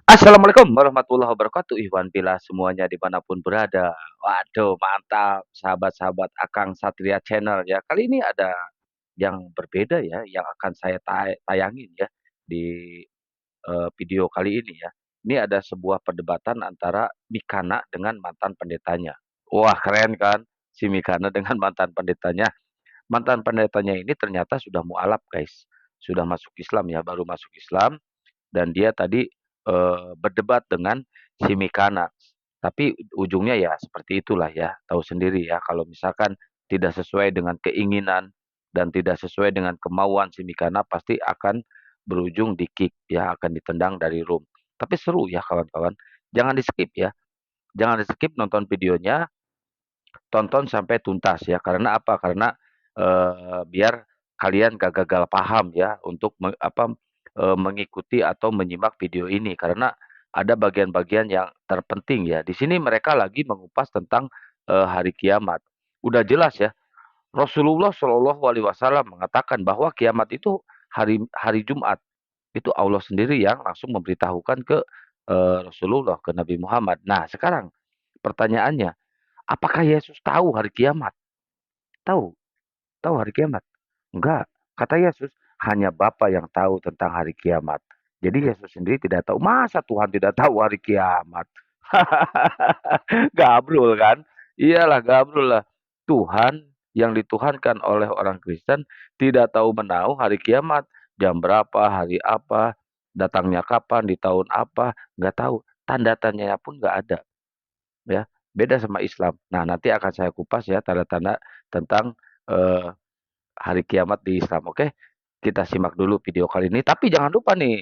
Assalamualaikum warahmatullahi wabarakatuh, Ikhwan Fillah semuanya dimanapun berada. Waduh, mantap sahabat-sahabat Akang Satria Channel ya. Kali ini ada yang berbeda ya, yang akan saya tayangin ya di video kali ini ya. Ini ada sebuah perdebatan antara Mikana dengan mantan pendetanya. Wah, keren kan? Si Mikana dengan mantan pendetanya. Mantan pendetanya ini ternyata sudah mualaf, guys. Sudah masuk Islam ya, baru masuk Islam dan dia tadi, berdebat dengan si Mikana. Tapi ujungnya ya seperti itulah ya, tahu sendiri ya kalau misalkan tidak sesuai dengan keinginan dan tidak sesuai dengan kemauan si Mikana pasti akan berujung di-kick ya, akan ditendang dari room. Tapi seru ya kawan-kawan, jangan di-skip ya, jangan di-skip nonton videonya, tonton sampai tuntas ya. Karena apa? Karena, biar kalian gak gagal paham ya untuk mengikuti atau menyimak video ini. Karena ada bagian-bagian yang terpenting ya. Di sini mereka lagi mengupas tentang, hari kiamat. Udah jelas ya, Rasulullah Shallallahu Alaihi Wasallam mengatakan bahwa kiamat itu hari hari Jumat. Itu Allah sendiri yang langsung memberitahukan ke, Rasulullah, ke Nabi Muhammad. Nah sekarang pertanyaannya, apakah Yesus tahu hari kiamat? Tahu? Tahu hari kiamat? Enggak. Kata Yesus, hanya Bapa yang tahu tentang hari kiamat. Jadi Yesus sendiri tidak tahu. Masa Tuhan tidak tahu hari kiamat? Gabrul kan? Iyalah gabrul lah. Tuhan yang dituhankan oleh orang Kristen tidak tahu menahu hari kiamat. Jam berapa, hari apa, datangnya kapan, di tahun apa, nggak tahu. Tanda tanyanya pun nggak ada. Ya, beda sama Islam. Nah, nanti akan saya kupas ya tanda-tanda tentang eh, hari kiamat di Islam. Oke, kita simak dulu video kali ini. Tapi jangan lupa nih,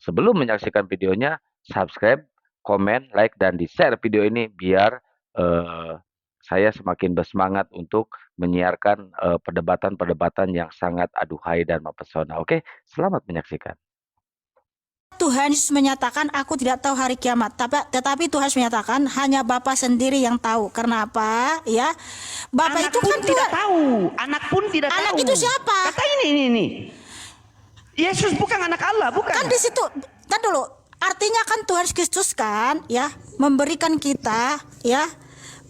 sebelum menyaksikan videonya, subscribe, komen, like, dan di-share video ini biar eh, saya semakin bersemangat untuk menyiarkan perdebatan-perdebatan yang sangat aduhai dan mempesona. Oke, selamat menyaksikan. Tuhan Yesus menyatakan aku tidak tahu hari kiamat, tetapi Tuhan Yesus menyatakan hanya Bapa sendiri yang tahu. Karena apa? Ya, Bapa Anak itu pun kan tidak Tuhan. tahu, anak pun tidak Anak tahu. itu siapa? Kata ini. Yesus bukan anak Allah, bukan. Kan di situ, kan dulu. Artinya kan Tuhan Kristus kan, ya, memberikan kita, ya,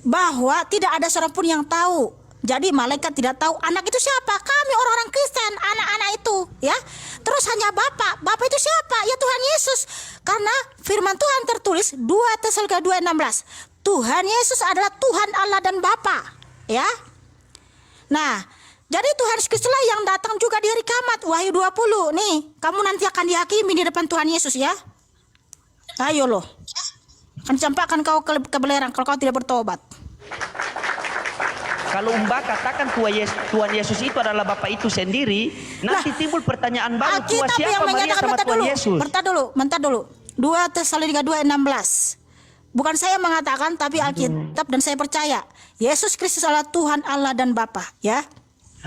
bahwa tidak ada seorang pun yang tahu. Jadi malaikat tidak tahu anak itu siapa. Kami orang-orang Kristen, anak-anak itu, ya. Terus hanya Bapa. Bapa itu siapa? Ya Tuhan Yesus. Karena firman Tuhan tertulis 2 Tesalonika 2:16. Tuhan Yesus adalah Tuhan Allah dan Bapa, ya. Nah, jadi Tuhan Kristuslah yang datang juga di hari kiamat. Wahyu 20. Nih, kamu nanti akan dihakimi di depan Tuhan Yesus ya. Ayo loh. Akan campakkan kau ke belerang kalau kau tidak bertobat. Kalau katakan Tuhan Yesus itu adalah Bapa itu sendiri, nanti timbul pertanyaan baru, Tuhan siapa Maria sama Tuhan Yesus? Bentar dulu. 2 Tesalonika 2:16. Bukan saya mengatakan, tapi Alkitab, dan saya percaya Yesus Kristus adalah Tuhan Allah dan Bapa, ya.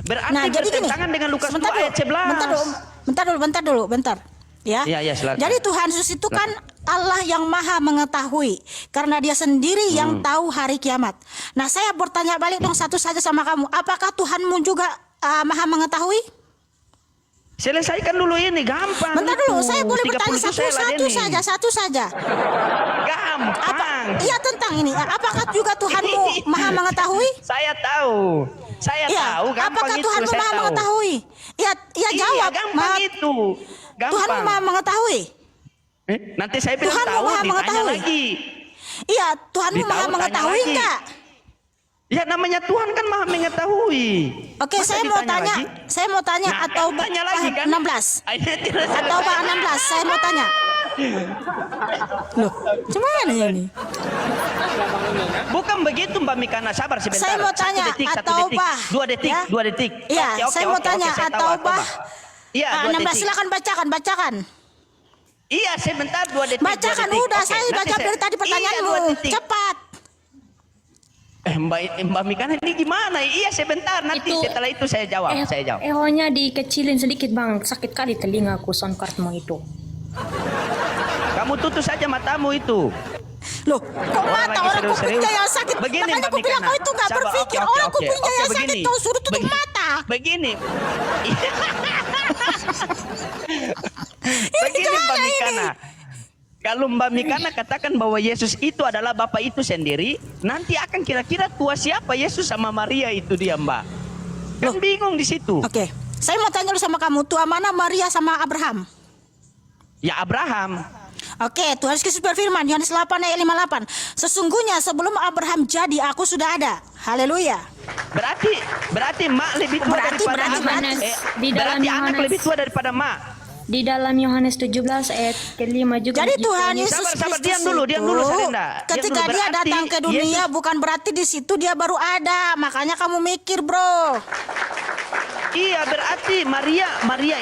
Berarti Nah, jadi gini, bertentangan dengan Lukas 2 sebentar ayat 11. Bentar. Ya. Iya, silakan. Jadi Tuhan Yesus itu kan Allah yang maha mengetahui, karena dia sendiri yang tahu hari kiamat. Nah, saya bertanya balik dong satu saja sama kamu, apakah Tuhanmu juga maha mengetahui? Selesaikan dulu ini, gampang. Bentar dulu, saya boleh 30 bertanya satu saja. Gampang. Iya, tentang ini, apakah juga Tuhanmu maha mengetahui? Saya tahu. Saya tahu, gampang apakah itu Tuhanmu saya maha tahu. mengetahui? Iya, jawab. Gampang itu. Gampang. Tuhanmu maha mengetahui? Nanti saya bilang Tuhanmu tahu, maha ditanya mengetahui? lagi. Iya, Tuhanmu Ditahu, maha tanya mengetahui lagi. enggak? Ya namanya Tuhan kan maha mengetahui. Oke, Masa saya mau ditanya tanya, lagi? Nah, atau tanya lagi kan? 16. Akhirnya tidak Atau selesai. 16, saya mau tanya. Loh, gimana ini? Bukan begitu Mbak Mikana, sabar sebentar. Saya mau tanya, 1 detik, 1 atau detik. bah, 2 detik, ya? 2 detik. Iya, Oke, saya mau tanya, saya tahu, atau bah. Iya, 2 16, detik. silakan bacakan. Iya, sebentar 2 detik. Bacakan 2 detik. udah, Oke, saya nanti baca dari tadi pertanyaanmu. Iya, 2 detik. Cepat. Mbak Mikana ini gimana? Iya, sebentar, nanti setelah itu saya jawab. Ehonya dikecilin sedikit bang, sakit kali telingaku sound cardmu itu. Kamu tutup saja matamu itu. Loh, kok mata orang kupingnya yang sakit? Begini, Makanya Mbak aku bilang Mikana. kau itu gak Sabar, berpikir. oke, Orang oke, kupingnya oke, yang sakit begini. kau suruh tutup mata. Begini. Ini Begini gimana Mbak ini? Mikana. Kalau Mbak Mikana katakan bahwa Yesus itu adalah Bapa itu sendiri, nanti akan kira-kira tua siapa Yesus sama Maria itu dia Mbak. Kan bingung di situ. Oke. Saya mau tanya dulu sama kamu, tua mana Maria sama Abraham? Ya Abraham. Oke, Tuhan Yesus berfirman, Yohanes 8 ayat 58. Sesungguhnya sebelum Abraham jadi, aku sudah ada. Haleluya. Berarti mak lebih tua daripada anak. Di dalam Berarti anak Yohanes- lebih tua daripada mak. Di dalam Yohanes 17 ayat ke-5 juga. Jadi begitu. Tuhan Yesus Sabar, Kristus diam dulu, Sarinda. Diam ketika dulu. dia Berarti datang ke dunia, Yesus- bukan berarti di situ dia baru ada. Makanya kamu mikir, bro. Iya, berarti Maria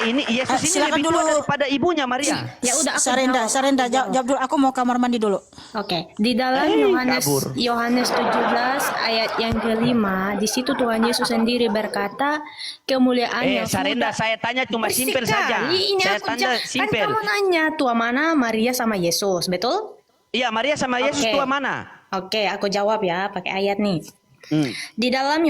ini Yesus ini silakan lebih tua dulu. daripada ibunya Maria. Ya udah aku Sarenda, jawab dulu. Aku mau kamar mandi dulu. Oke, di dalam kabur. Yohanes 17 ayat yang ke-5, di situ Tuhan Yesus sendiri berkata, kemuliaan yang Sarenda, saya tanya cuma simpel saja. Ini Saya aku tanya kan simpel. kamu nanya tua mana Maria sama Yesus, betul? Iya, Maria sama Yesus Oke. tua mana? Oke, aku jawab ya pakai ayat nih. Di dalam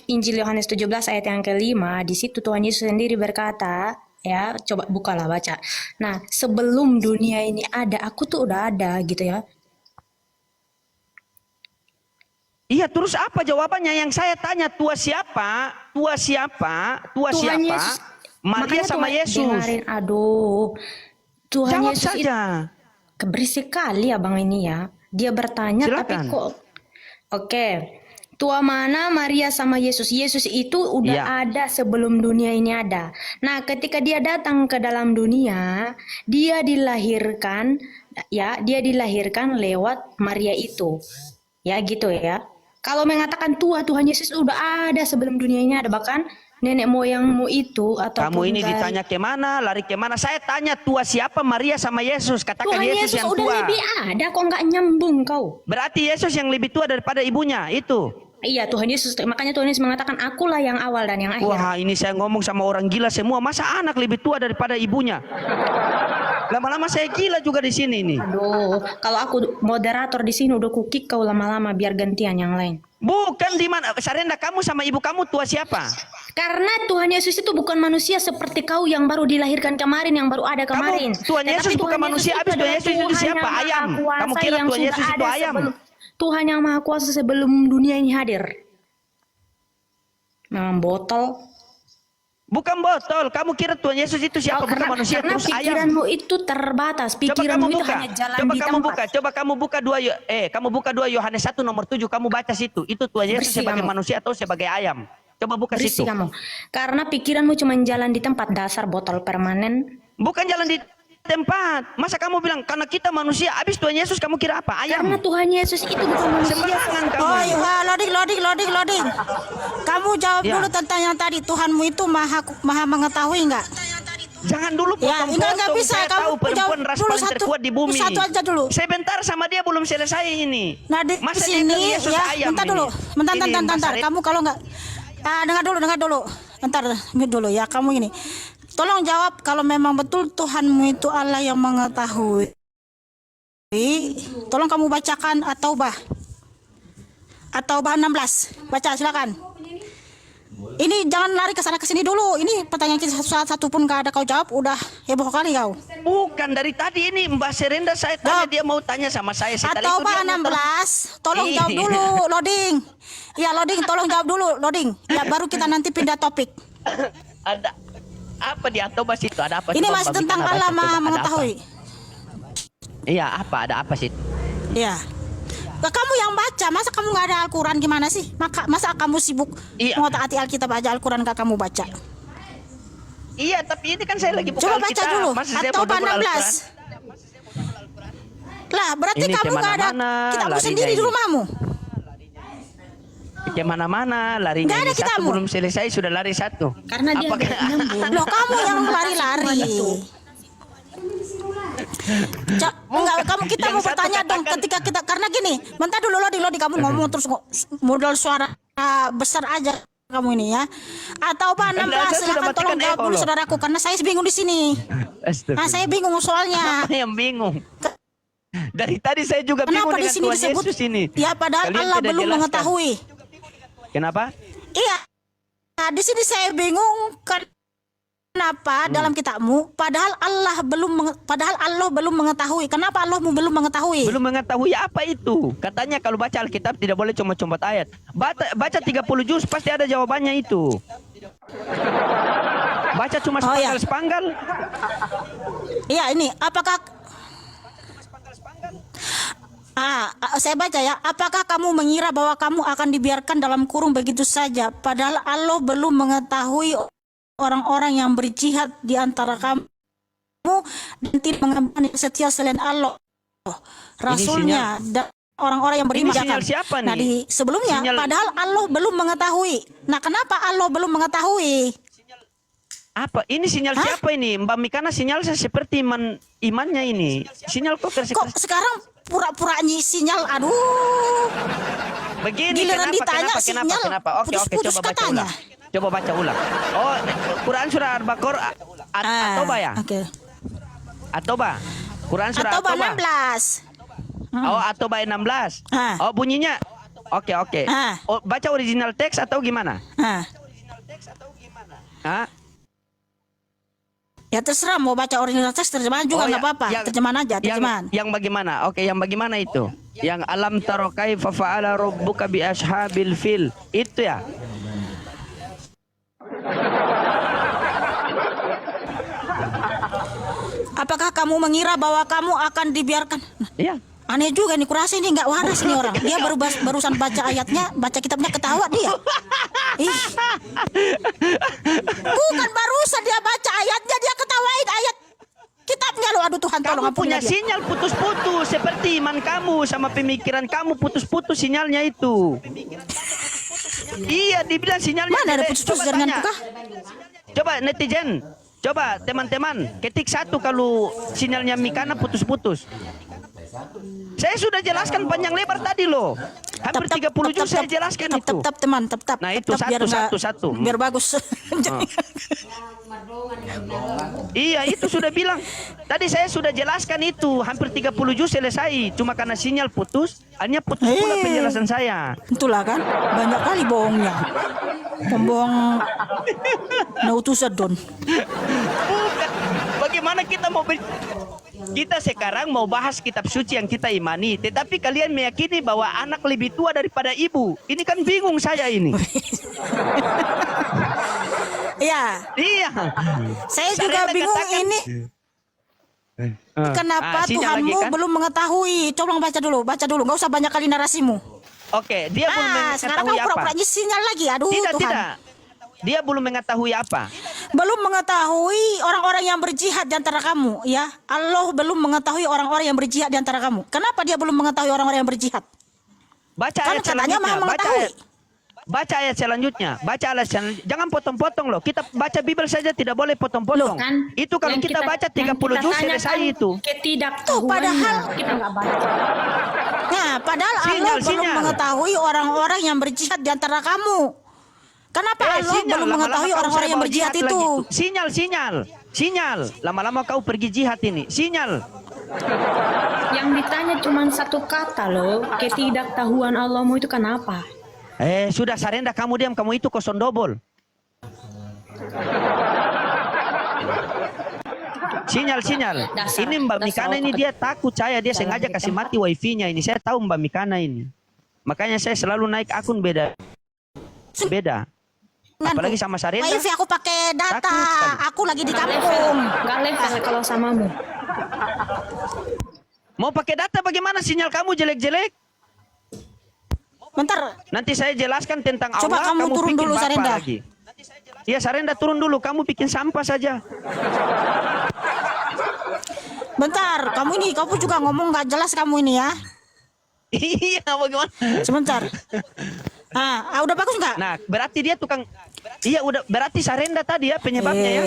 Injil Yohanes 17 ayat yang ke-5, di situ Tuhan Yesus sendiri berkata, ya, coba bukalah baca. Nah, sebelum dunia ini ada, aku tuh udah ada gitu ya. Iya, terus apa jawabannya? Yang saya tanya tua siapa? Tua siapa? Tua Tuhan siapa? Yesus. Maria Makanya sama Tuhan- Yesus. Dengarin, aduh. Tuhan Jawab Yesus itu saja. berisik kali abang ini ya. Dia bertanya tapi Silakan. kok. Oke. Tua mana Maria sama Yesus? Yesus itu udah Iya. ada sebelum dunia ini ada. Nah, ketika dia datang ke dalam dunia, dia dilahirkan lewat Maria itu. Ya gitu ya. Kalau mengatakan tua, Tuhan Yesus udah ada sebelum dunia ini ada, bahkan nenek moyangmu itu atau Kamu ini ditanya kemana, lari kemana? Saya tanya tua siapa? Maria sama Yesus. Katakan Tuhan Yesus Yesus yang udah tua. lebih ada, kok nggak nyambung kau? Berarti Yesus yang lebih tua daripada ibunya, itu. Iya, Tuhan Yesus, makanya Tuhan Yesus mengatakan akulah yang awal dan yang akhir. Wah, ini saya ngomong sama orang gila semua. Masa anak lebih tua daripada ibunya? Lama-lama saya gila juga di sini nih. Aduh, kalau aku moderator di sini udah kukik kau lama-lama biar gantian yang lain. Bukan di mana, Sarenda, kamu sama ibu kamu tua siapa? Karena Tuhan Yesus itu bukan manusia seperti kau yang baru dilahirkan kemarin, yang baru ada kemarin. Tuhan Yesus Tetapi bukan manusia, habis Tuhan adalah Yesus itu Tuhan siapa? yang Maha Ayam. Kuasa Kamu kira yang Tuhan sudah Yesus itu ada ayam? Tuhan yang Maha Kuasa sebelum dunia ini hadir. Memang botol. Bukan botol. Kamu kira Tuhan Yesus itu siapa? Bukan manusia, karena terus ayam. pikiranmu itu terbatas. Coba kamu Pikiranmu itu buka. hanya jalan Coba di kamu tempat. buka. Coba kamu buka 2 Yohanes 1 nomor 7. Kamu baca situ. Itu Tuhan Yesus Bersih sebagai kamu. manusia atau sebagai ayam? Coba buka Bersih situ. kamu. Karena pikiranmu cuma jalan di tempat, dasar botol permanen. Bukan jalan di tempat. Masa kamu bilang karena kita manusia, habis Tuhan Yesus kamu kira apa? Ayam. Karena Tuhan Yesus itu bukan manusia. Sembarangan kamu. Oh iya, loading. Kamu jawab Ya. dulu tentang yang tadi. Tuhanmu itu maha mengetahui nggak? Jangan dulu Ya, potong-potong. enggak bisa. Saya Kamu tahu perempuan jawab ras dulu paling terkuat di bumi. satu aja dulu. Sebentar sama dia belum selesai ini. Nah di Masa dia sini bilang Yesus ya, ayam bentar ini? dulu, bentar. Ini Bentar. Mbak Kamu kalau nggak, dengar dulu, bentar, mute dulu ya. Kamu ini, tolong jawab kalau memang betul Tuhanmu itu Allah yang mengetahui. Tolong kamu bacakan At-Taubah 16, baca silakan. Ini jangan lari ke sana ke sini dulu. Ini pertanyaan kita satu pun nggak ada kau jawab, udah heboh kali kau. Bukan dari tadi ini Mbak Serenda saya tanya dia mau tanya sama saya. Setelah itu At-Taubah dia muter. 16, tolong jawab dulu, loading. Ya loading, tolong jawab dulu, loading. Ya baru kita nanti pindah topik. Ada apa di At-Taubah situ? Ada apa? Ini Coba masih Mbak tentang Bikana Allah baca, Maha coba. Ada mengetahui. apa? Iya, ada apa sih? Ya. Nah, kamu yang baca, masa kamu nggak ada Al-Quran gimana sih? Masa kamu sibuk Iya. mengotak-atik Alkitab aja, Al-Quran nggak kamu baca? Iya, tapi ini kan saya lagi buka Coba baca Alkitab. dulu, Masa saya At-Taubah mau double 16. Lah, berarti Ini kamu nggak ada kemana-mana, kitabmu larinya sendiri di ini. rumahmu. Alquran? Kemana-mana larinya Nggak ada ini. Satu kitabmu. belum selesai sudah lari satu. Karena dia Apakah- nggak nyambung. Loh, kamu yang lari-lari. Enggak, kita Yang mau satu bertanya dong katakan- ketika kita karena gini, bentar dulu loading kamu ngomong terus modal suara besar aja kamu ini ya. Atau apa 16 saya sudah silakan tolong matikan jawab echo dulu loh. saudaraku karena saya bingung di sini. Nah, saya bingung soalnya. Apa yang bingung? Dari tadi saya juga bingung Kenapa di dengan sini Tuhan disebut Yesus ini. ya padahal Kalian Allah tidak belum jelaskan. Kenapa dalam kitabmu padahal Allah belum mengetahui. Kenapa Allahmu belum mengetahui? Belum mengetahui apa itu? Katanya kalau baca Alkitab tidak boleh cuma-cuma ayat. Baca 30 juz pasti ada jawabannya itu. Baca cuma sepanggal-sepanggal. Iya, ini apakah saya baca ya. Apakah kamu mengira bahwa kamu akan dibiarkan dalam kurung begitu saja padahal Allah belum mengetahui orang-orang yang berjihad di antara kamu dan tidak mengemban setia selain Allah, Rasulnya dan orang-orang yang beriman. Ini sinyal siapa nih? Nah, di sebelumnya padahal Allah belum mengetahui. Nah, kenapa Allah belum mengetahui? Apa? Ini sinyal siapa ini? Mbak Mikana sinyal saya seperti imannya ini. Sinyal kok sekarang pura-pura sinyal? Aduh. Begini, giliran ditanya sinyal. Oke, coba baca ulang. Coba baca ulang. Oh, Quran surah Al-Baqarah At-Taubah ya? Oke. At-Taubah. Quran surah At-Taubah At-Taubah. 16. Oh, At-Taubah 16. Oh, bunyinya. Oke. Oh, baca original teks atau gimana? Ya terserah mau baca original teks terjemahan juga nggak apa-apa. Terjemahan aja, terjemahan. Yang bagaimana? Oke, yang bagaimana itu? Yang alam taro kaifa fa'ala rabbuka bi ashabil fil. Itu ya. Apakah kamu mengira bahwa kamu akan dibiarkan? Iya. Aneh juga nih, kurasa ini nggak waras nih orang. Dia barusan baca ayatnya, baca kitabnya ketawa dia. Ih. Bukan barusan dia baca ayatnya, dia ketawain ayat kitabnya loh. Aduh Tuhan, tolong kamu punya dia. Sinyal putus-putus seperti iman kamu sama pemikiran kamu putus-putus sinyalnya itu. Iya, dibilang sinyalnya. Mana ada putus-putus jaringan kah? Coba netizen, coba teman-teman ketik satu kalau sinyalnya Mikana putus-putus. Saya sudah jelaskan panjang lebar tadi loh. Hampir 30 juz saya jelaskan itu. Teman, Nah, itu satu. Biar bagus. Iya, itu sudah bilang. Tadi saya sudah jelaskan itu. Hampir 30 juz selesai. Cuma karena sinyal putus, hanya putus pula penjelasan saya. Itulah kan, banyak kali bohongnya. Pembohong nautusadon. Bukan. Bagaimana kita mau kita sekarang mau bahas kitab suci yang kita imani, tetapi kalian meyakini bahwa anak lebih tua daripada ibu. Ini kan bingung saya ini. Iya. Saya juga bingung ini. Kenapa Tuhanmu kan? Belum mengetahui? Coba baca dulu. Nggak usah banyak kali narasimu. Oke, dia belum mengetahui sekarang apa? pura-pura sinyal lagi. Aduh, Tidak. Tuhan. Dia belum mengetahui apa? Belum mengetahui orang-orang yang berjihad di antara kamu, ya. Allah belum mengetahui orang-orang yang berjihad di antara kamu. Kenapa dia belum mengetahui orang-orang yang berjihad? Baca ayat selanjutnya. Baca ayat selanjutnya. Jangan potong-potong loh. Kita baca Bible saja tidak boleh potong-potong. Kan, itu kalau kita baca 30 juz selesai itu. Tuh padahal kita nggak baca. Nah, padahal Allah belum mengetahui orang-orang yang berjihad di antara kamu. Kenapa Allah belum mengetahui orang-orang yang berjihad itu? Sinyal. Lama-lama kau pergi jihad ini. Sinyal. Yang ditanya cuma satu kata loh. Ketidaktahuan Allahmu itu kenapa? Sudah Sarenda, kamu diam. Kamu itu kosong dobol. Sinyal. Ini Mbak Mikana ini dia takut saya. Dia sengaja kasih mati wifi-nya ini. Saya tahu Mbak Mikana ini. Makanya saya selalu naik akun beda. Apalagi sama Sarenda. Wifi aku pakai data. Aku lagi di kampung. Gak level kalau samamu. Mau pakai data bagaimana sinyal kamu jelek-jelek? Bentar. Nanti saya jelaskan tentang Allah. Coba kamu turun dulu Sarenda. Iya Sarenda turun dulu. Kamu bikin sampah saja. Bentar. Kamu juga ngomong gak jelas kamu ini ya. Iya bagaimana? Sebentar. Udah bagus nggak? Nah, berarti dia tukang. Iya, udah. Berarti Sarenda tadi ya penyebabnya ya.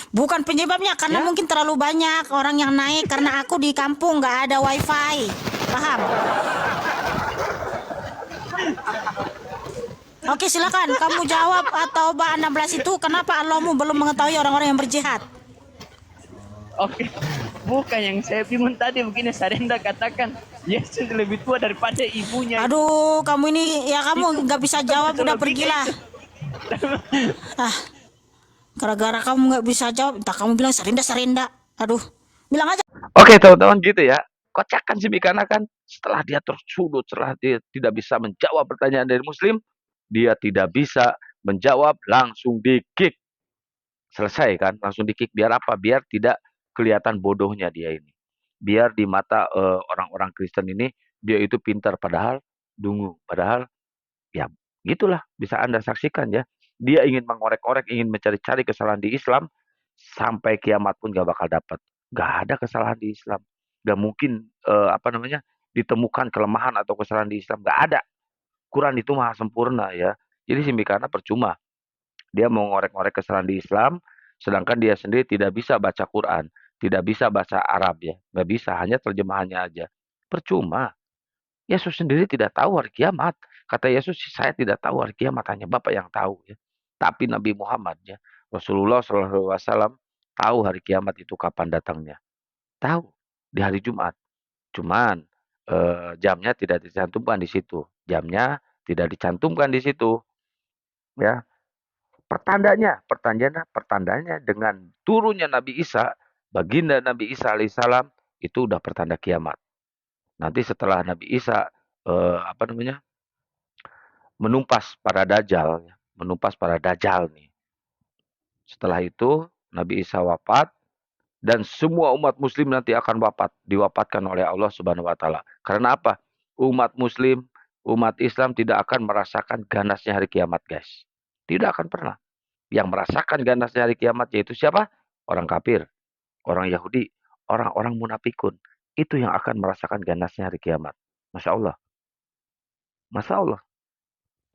Bukan penyebabnya, karena mungkin terlalu banyak orang yang naik. Karena aku di kampung nggak ada wifi. Paham? Oke, silakan. Kamu jawab atau Ba 16 itu kenapa Allahmu belum mengetahui orang-orang yang berjihad? Oke. Bukan yang saya bingung tadi begini, Sarenda katakan Yesus lebih tua daripada ibunya. Aduh, kamu ini ya kamu nggak bisa jawab, udah pergilah. Gara-gara kamu nggak bisa jawab, entah kamu bilang serinda. Aduh, bilang aja. Oke teman-teman gitu ya. Kocakkan si Mikana kan setelah dia tersudut, setelah dia tidak bisa menjawab pertanyaan dari Muslim, dia tidak bisa menjawab, langsung di-kick. Selesai kan, langsung di-kick. Biar apa? Biar tidak kelihatan bodohnya dia ini. Biar di mata orang-orang Kristen ini dia itu pintar padahal dungu. Padahal ya gitulah bisa Anda saksikan ya. Dia ingin mengorek-orek, ingin mencari-cari kesalahan di Islam sampai kiamat pun gak bakal dapat. Gak ada kesalahan di Islam. Gak mungkin apa namanya ditemukan kelemahan atau kesalahan di Islam. Gak ada. Quran itu maha sempurna ya. Jadi Simbikana percuma. Dia mau ngorek-ngorek kesalahan di Islam, sedangkan dia sendiri tidak bisa baca Quran, tidak bisa bahasa Arab ya, nggak bisa, hanya terjemahannya aja. Percuma. Yesus sendiri tidak tahu hari kiamat. Kata Yesus, saya tidak tahu hari kiamat, hanya Bapa yang tahu ya. Tapi Nabi Muhammad ya, Rasulullah SAW tahu hari kiamat itu kapan datangnya. Tahu di hari Jumat. Cuman jamnya tidak dicantumkan di situ. Jamnya tidak dicantumkan di situ ya. Pertandanya dengan turunnya Nabi Isa, baginda Nabi Isa alaihissalam itu udah pertanda kiamat. Nanti setelah Nabi Isa apa namanya menumpas para dajjal nih. Setelah itu Nabi Isa wafat dan semua umat muslim nanti akan diwafatkan oleh Allah Subhanahu wa taala. Karena apa? Umat muslim, umat Islam tidak akan merasakan ganasnya hari kiamat, guys. Tidak akan pernah. Yang merasakan ganasnya hari kiamat yaitu siapa? Orang kafir, orang Yahudi, orang-orang munafikun. Itu yang akan merasakan ganasnya hari kiamat. Masya Allah. Masya Allah.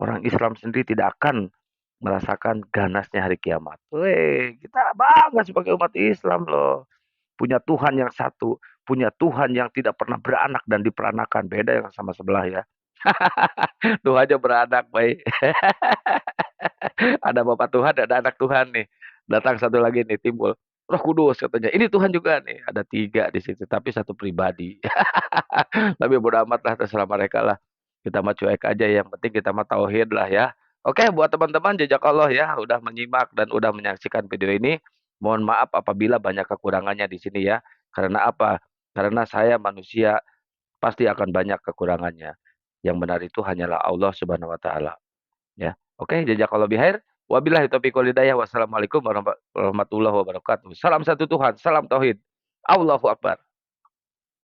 Orang Islam sendiri tidak akan merasakan ganasnya hari kiamat. Weh, kita bangga sebagai umat Islam loh. Punya Tuhan yang satu. Punya Tuhan yang tidak pernah beranak dan diperanakan. Beda yang sama sebelah ya. Tuhannya beranak, baik. Ada Bapak Tuhan, ada anak Tuhan nih. Datang satu lagi nih, timbul. Roh Kudus katanya. Ini Tuhan juga nih. Ada 3 di situ, tapi satu pribadi. Tapi bodo amat lah, terserah mereka lah. Kita mah cuek aja, yang penting kita mah tauhid lah ya. Oke, buat teman-teman jazakallah ya, udah menyimak dan udah menyaksikan video ini. Mohon maaf apabila banyak kekurangannya di sini ya. Karena apa? Karena saya manusia, pasti akan banyak kekurangannya. Yang benar itu hanyalah Allah Subhanahu wa taala. Ya. Oke, jazakallahu bihair. Wabillahi taufiq wal hidayah. Wassalamualaikum warahmatullahi wabarakatuh. Salam satu Tuhan, salam tauhid. Allahu akbar.